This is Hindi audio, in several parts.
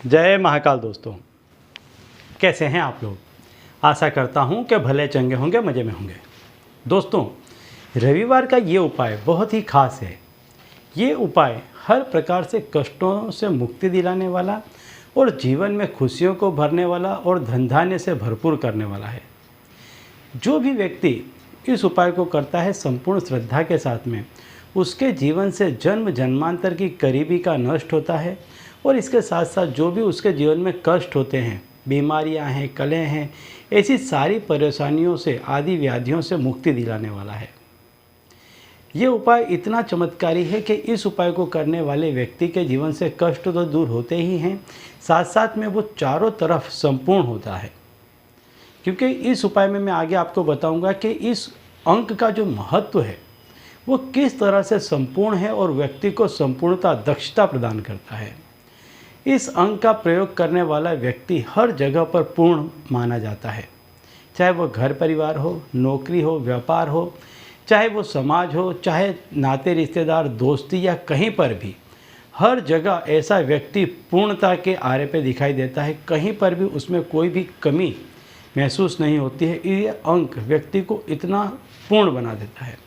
जय महाकाल दोस्तों, कैसे हैं आप लोग। आशा करता हूं कि भले चंगे होंगे, मज़े में होंगे। दोस्तों, रविवार का ये उपाय बहुत ही खास है। ये उपाय हर प्रकार से कष्टों से मुक्ति दिलाने वाला और जीवन में खुशियों को भरने वाला और धन धान्य से भरपूर करने वाला है। जो भी व्यक्ति इस उपाय को करता है संपूर्ण श्रद्धा के साथ में, उसके जीवन से जन्म जन्मांतर की करीबी का नष्ट होता है और इसके साथ साथ जो भी उसके जीवन में कष्ट होते हैं, बीमारियां हैं, कलें हैं, ऐसी सारी परेशानियों से, आदि व्याधियों से मुक्ति दिलाने वाला है। ये उपाय इतना चमत्कारी है कि इस उपाय को करने वाले व्यक्ति के जीवन से कष्ट तो दूर होते ही हैं, साथ साथ में वो चारों तरफ संपूर्ण होता है। क्योंकि इस उपाय में मैं आगे आपको बताऊंगा कि इस अंक का जो महत्व है वो किस तरह से संपूर्ण है और व्यक्ति को संपूर्णता, दक्षता प्रदान करता है। इस अंक का प्रयोग करने वाला व्यक्ति हर जगह पर पूर्ण माना जाता है, चाहे वो घर परिवार हो, नौकरी हो, व्यापार हो, चाहे वो समाज हो, चाहे नाते रिश्तेदार, दोस्ती या कहीं पर भी, हर जगह ऐसा व्यक्ति पूर्णता के आरे पे दिखाई देता है। कहीं पर भी उसमें कोई भी कमी महसूस नहीं होती है। ये अंक व्यक्ति को इतना पूर्ण बना देता है।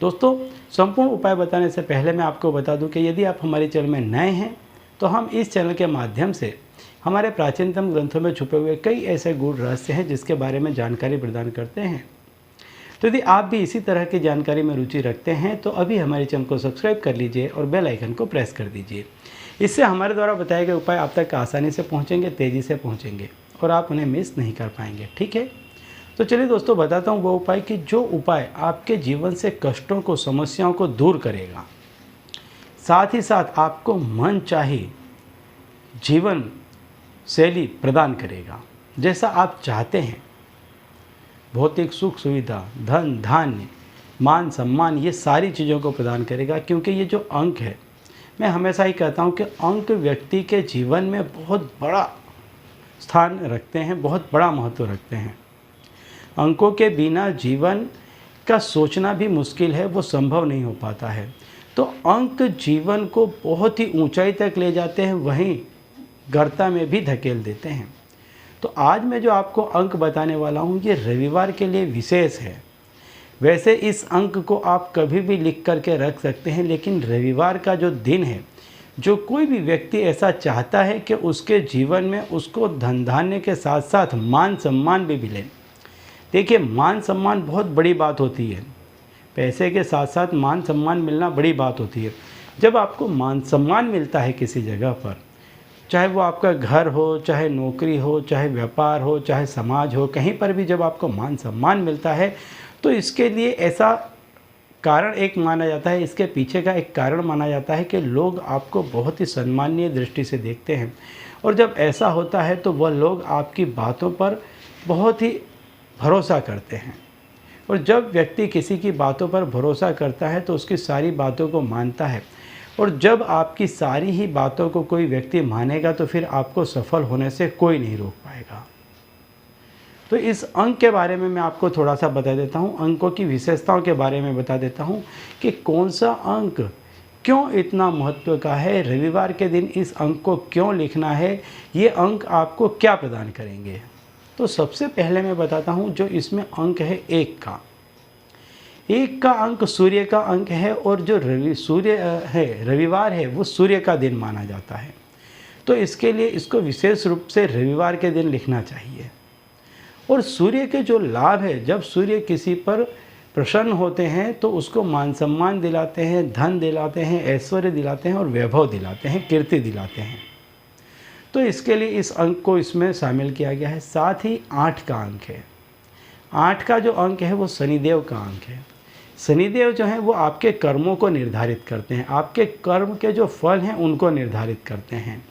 दोस्तों, संपूर्ण उपाय बताने से पहले मैं आपको बता दूं कि यदि आप हमारे चैनल में नए हैं तो हम इस चैनल के माध्यम से हमारे प्राचीनतम ग्रंथों में छुपे हुए कई ऐसे गूढ़ रहस्य हैं जिसके बारे में जानकारी प्रदान करते हैं। तो यदि आप भी इसी तरह की जानकारी में रुचि रखते हैं तो अभी हमारे चैनल को सब्सक्राइब कर लीजिए और बेल आइकन को प्रेस कर दीजिए। इससे हमारे द्वारा बताए गए उपाय आप तक आसानी से पहुँचेंगे, तेज़ी से पहुँचेंगे और आप उन्हें मिस नहीं कर पाएंगे। ठीक है, तो चलिए दोस्तों, बताता हूँ वो उपाय कि जो उपाय आपके जीवन से कष्टों को, समस्याओं को दूर करेगा, साथ ही साथ आपको मन चाही जीवन शैली प्रदान करेगा, जैसा आप चाहते हैं। भौतिक सुख सुविधा, धन धान्य, मान सम्मान, ये सारी चीज़ों को प्रदान करेगा। क्योंकि ये जो अंक है, मैं हमेशा ही कहता हूँ कि अंक व्यक्ति के जीवन में बहुत बड़ा स्थान रखते हैं, बहुत बड़ा महत्व रखते हैं। अंकों के बिना जीवन का सोचना भी मुश्किल है, वो संभव नहीं हो पाता है। तो अंक जीवन को बहुत ही ऊंचाई तक ले जाते हैं, वहीं गर्ता में भी धकेल देते हैं। तो आज मैं जो आपको अंक बताने वाला हूँ ये रविवार के लिए विशेष है। वैसे इस अंक को आप कभी भी लिख करके रख सकते हैं, लेकिन रविवार का जो दिन है, जो कोई भी व्यक्ति ऐसा चाहता है कि उसके जीवन में उसको धन धान्य के साथ साथ मान सम्मान भी मिले। देखिए, मान सम्मान बहुत बड़ी बात होती है। पैसे के साथ साथ मान सम्मान मिलना बड़ी बात होती है। जब आपको मान सम्मान मिलता है किसी जगह पर, चाहे वो आपका घर हो, चाहे नौकरी हो, चाहे व्यापार हो, चाहे समाज हो, कहीं पर भी जब आपको मान सम्मान मिलता है तो इसके लिए ऐसा कारण एक माना जाता है, इसके पीछे का एक कारण माना जाता है कि लोग आपको बहुत ही सम्मानीय दृष्टि से देखते हैं। और जब ऐसा होता है तो वह लोग आपकी बातों पर बहुत ही भरोसा करते हैं। और जब व्यक्ति किसी की बातों पर भरोसा करता है तो उसकी सारी बातों को मानता है। और जब आपकी सारी ही बातों को कोई व्यक्ति मानेगा तो फिर आपको सफल होने से कोई नहीं रोक पाएगा। तो इस अंक के बारे में मैं आपको थोड़ा सा बता देता हूँ, अंकों की विशेषताओं के बारे में बता देता हूँ कि कौन सा अंक क्यों इतना महत्व का है, रविवार के दिन इस अंक को क्यों लिखना है, ये अंक आपको क्या प्रदान करेंगे। तो सबसे पहले मैं बताता हूँ जो इसमें अंक है एक का अंक सूर्य का अंक है। और जो रविवार है वो सूर्य का दिन माना जाता है। तो इसके लिए इसको विशेष रूप से रविवार के दिन लिखना चाहिए। और सूर्य के जो लाभ है, जब सूर्य किसी पर प्रसन्न होते हैं तो उसको मान सम्मान दिलाते हैं, धन दिलाते हैं, ऐश्वर्य दिलाते हैं और वैभव दिलाते हैं, कीर्ति दिलाते हैं। तो इसके लिए इस अंक को इसमें शामिल किया गया है। साथ ही 8 का अंक है। 8 का जो अंक है वो शनिदेव का अंक है। शनिदेव जो हैं वो आपके कर्मों को निर्धारित करते हैं, आपके कर्म के जो फल हैं उनको निर्धारित करते हैं।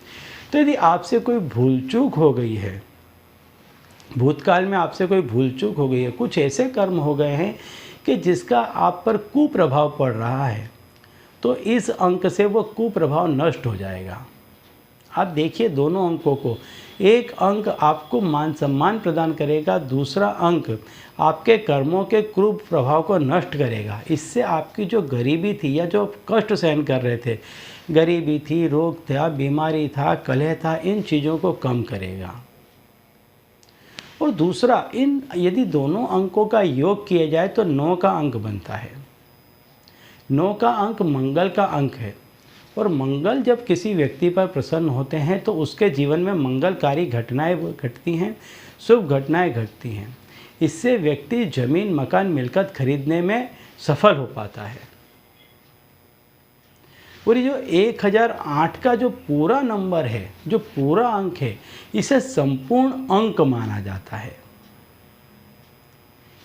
तो यदि आपसे कोई भूल चूक हो गई है, भूतकाल में आपसे कोई भूल चूक हो गई है, कुछ ऐसे कर्म हो गए हैं कि जिसका आप पर कुप्रभाव पड़ रहा है, तो इस अंक से वो कुप्रभाव नष्ट हो जाएगा। आप देखिए दोनों अंकों को, एक अंक आपको मान सम्मान प्रदान करेगा, दूसरा अंक आपके कर्मों के क्रूर प्रभाव को नष्ट करेगा। इससे आपकी जो गरीबी थी या जो कष्ट सहन कर रहे थे गरीबी थी, रोग था, बीमारी था, कलह था, इन चीज़ों को कम करेगा। और दूसरा, इन यदि दोनों अंकों का योग किया जाए तो 9 का अंक बनता है। 9 का अंक मंगल का अंक है, और मंगल जब किसी व्यक्ति पर प्रसन्न होते हैं तो उसके जीवन में मंगलकारी घटनाएं घटती हैं, शुभ घटनाएं घटती हैं। इससे व्यक्ति जमीन, मकान, मिलकत खरीदने में सफल हो पाता है। और ये जो 1008 का जो पूरा नंबर है, जो पूरा अंक है, इसे संपूर्ण अंक माना जाता है।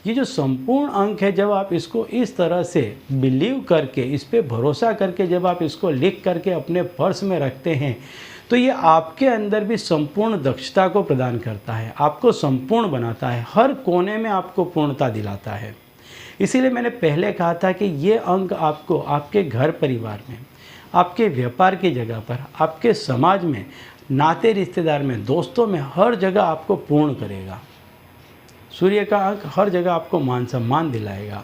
ये जो संपूर्ण अंक है, जब आप इसको इस तरह से बिलीव करके, इस पे भरोसा करके जब आप इसको लिख करके अपने पर्स में रखते हैं, तो ये आपके अंदर भी संपूर्ण दक्षता को प्रदान करता है, आपको संपूर्ण बनाता है, हर कोने में आपको पूर्णता दिलाता है। इसीलिए मैंने पहले कहा था कि ये अंक आपको आपके घर परिवार में, आपके व्यापार की जगह पर, आपके समाज में, नाते रिश्तेदार में, दोस्तों में, हर जगह आपको पूर्ण करेगा। सूर्य का अंक हर जगह आपको मान सम्मान दिलाएगा।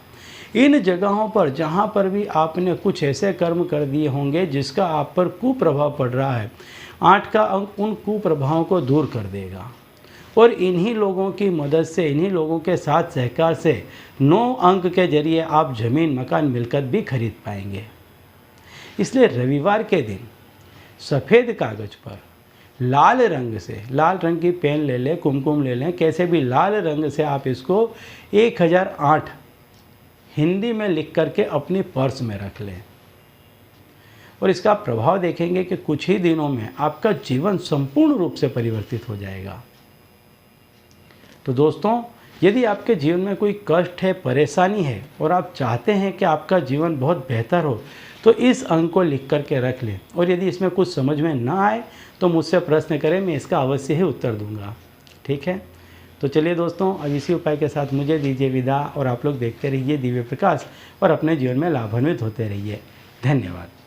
इन जगहों पर जहाँ पर भी आपने कुछ ऐसे कर्म कर दिए होंगे जिसका आप पर कुप्रभाव पड़ रहा है, 8 का अंक उन कुप्रभावों को दूर कर देगा। और इन्हीं लोगों की मदद से, इन्हीं लोगों के साथ सहकार से 9 अंक के जरिए आप ज़मीन, मकान, मिलकत भी खरीद पाएंगे। इसलिए रविवार के दिन सफ़ेद कागज़ पर लाल रंग से, लाल रंग की पेन ले लें, कुमकुम ले लें, कैसे भी लाल रंग से आप इसको 1008 हिंदी में लिख करके अपनी पर्स में रख लें। और इसका प्रभाव देखेंगे कि कुछ ही दिनों में आपका जीवन संपूर्ण रूप से परिवर्तित हो जाएगा। तो दोस्तों, यदि आपके जीवन में कोई कष्ट है, परेशानी है, और आप चाहते हैं कि आपका जीवन बहुत बेहतर हो, तो इस अंक को लिख करके रख लें। और यदि इसमें कुछ समझ में ना आए तो मुझसे प्रश्न करें, मैं इसका अवश्य ही उत्तर दूंगा। ठीक है, तो चलिए दोस्तों, अब इसी उपाय के साथ मुझे दीजिए विदा, और आप लोग देखते रहिए दिव्य प्रकाश और अपने जीवन में लाभान्वित होते रहिए। धन्यवाद।